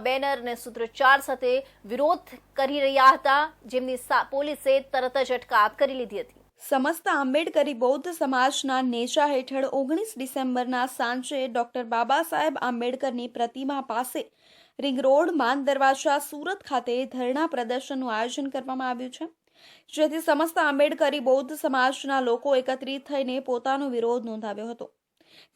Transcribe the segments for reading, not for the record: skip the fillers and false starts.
Banner અને સૂત્રોચ્ચાર સાથે વિરોધ કરી રહ્યા હતા, જેમની પોલીસે તરત જ અટકાયત કરી લીધી હતી। સમસ્ત આંબેડકરી બૌદ્ધ સમાજના નેજા હેઠળ 19 ડિસેમ્બરના સાંજે ડોક્ટર બાબા સાહેબ આંબેડકરની પ્રતિમા પાસે રિંગ રોડ માન દરવાજા સુરત ખાતે ધરણા પ્રદર્શનનું આયોજન કરવામાં આવ્યું છે, જેથી સમસ્ત આંબેડકરી બૌદ્ધ સમાજના લોકો એકત્રિત થઈને પોતાનો વિરોધ નોંધાવ્યો હતો।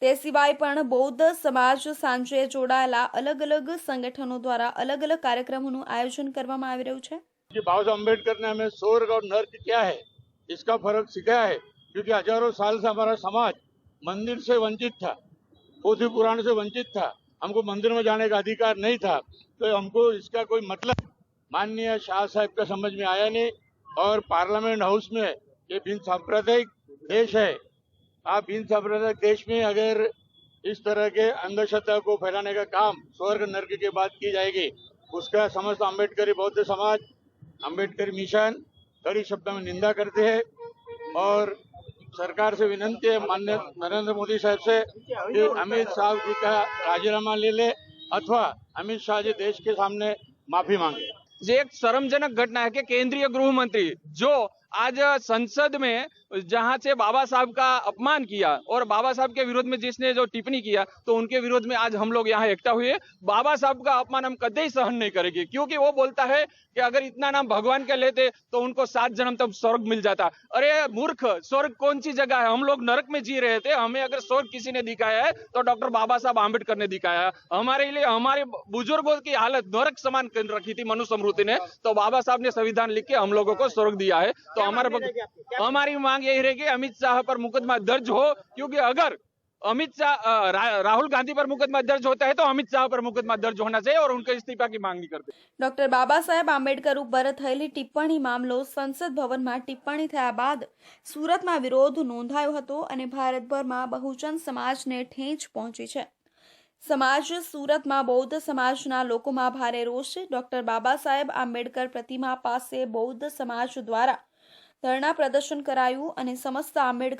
તે સિવાય પણ બૌદ્ધ સમાજ સાંજે જોડાયેલા અલગ અલગ સંગઠનો द्वारा अलग अलग કાર્યક્રમોનું આયોજન કરવામાં આવી રહ્યું છે। बाबा साहब अम्बेडकर ने हमें स्वर्ग और नर्क क्या है इसका फर्क सिखाया है, क्योंकि हजारों साल से हमारा समाज मंदिर से वंचित था, पोथी पुराण से वंचित था, हमको मंदिर में जाने का अधिकार नहीं था। तो हमको इसका कोई मतलब माननीय शाह साहब का समझ में आया नहीं। और पार्लियामेंट हाउस में ये बिन सांप्रदायिक देश है, आप बिन सांप्रदायिक देश में अगर इस तरह के अंधश्रद्धा को फैलाने का काम स्वर्ग नर्क के बाद की जाएगी, उसका समस्त अम्बेडकरी बौद्ध समाज अम्बेडकर मिशन कड़ी शब्दों में निंदा करते हैं। और सरकार से विनंती है माननीय नरेंद्र मोदी साहब से कि अमित शाह जी का राजीनामा ले ले अथवा अमित शाह जी देश के सामने माफी मांगे। ये एक शर्मजनक घटना है कि केंद्रीय गृह मंत्री जो आज संसद में जहां से बाबा साहब का अपमान किया और बाबा साहब के विरोध में जिसने जो टिप्पणी किया, तो उनके विरोध में आज हम लोग यहाँ एकता हुए। बाबा साहब का अपमान हम कभी सहन नहीं करेंगे, क्योंकि वो बोलता है कि अगर इतना नाम भगवान का लेते तो उनको 7 जन्म तक स्वर्ग मिल जाता। अरे मूर्ख, स्वर्ग कौन सी जगह है? हम लोग नरक में जी रहे थे। हमें अगर स्वर्ग किसी ने दिखाया है तो डॉक्टर बाबा साहब आम्बेडकर ने दिखाया है। हमारे लिए हमारे बुजुर्गों की हालत नरक समान कर रखी थी मनुस्मृति ने, तो बाबा साहब ने संविधान लिख के हम लोगों को स्वर्ग दिया है। तो हमारी मांग यही रहेगी अमित शाह पर मुकदमा दर्ज हो, क्योंकि अगर अमित शाह राहुल गांधी पर मुकदमा दर्ज होता है तो अमित शाह पर मुकदमा दर्ज होना चाहिए और उनके इस्तीफा की मांग नहीं करते। डॉक्टर बाबा साहेब आंबेडकर ઉપર થયેલી ટિપ્પણી મામલો સંસદ ભવનમાં ટિપ્પણી થયા બાદ સુરતમાં વિરોધ નોંધાયો હતો અને ભારતભરમાં બહુજન સમાજને ઠેંચ પહોંચી છે। સમાજ સુરતમાં બૌદ્ધ સમાજના લોકોમાં ભારે રોષ છે। ડોક્ટર બાબા સાહેબ આંબેડકર પ્રતિમા પાસે બૌદ્ધ સમાજ દ્વારા ધરણા પ્રદર્શન કરાયું અને સમસ્ત આંબેડકર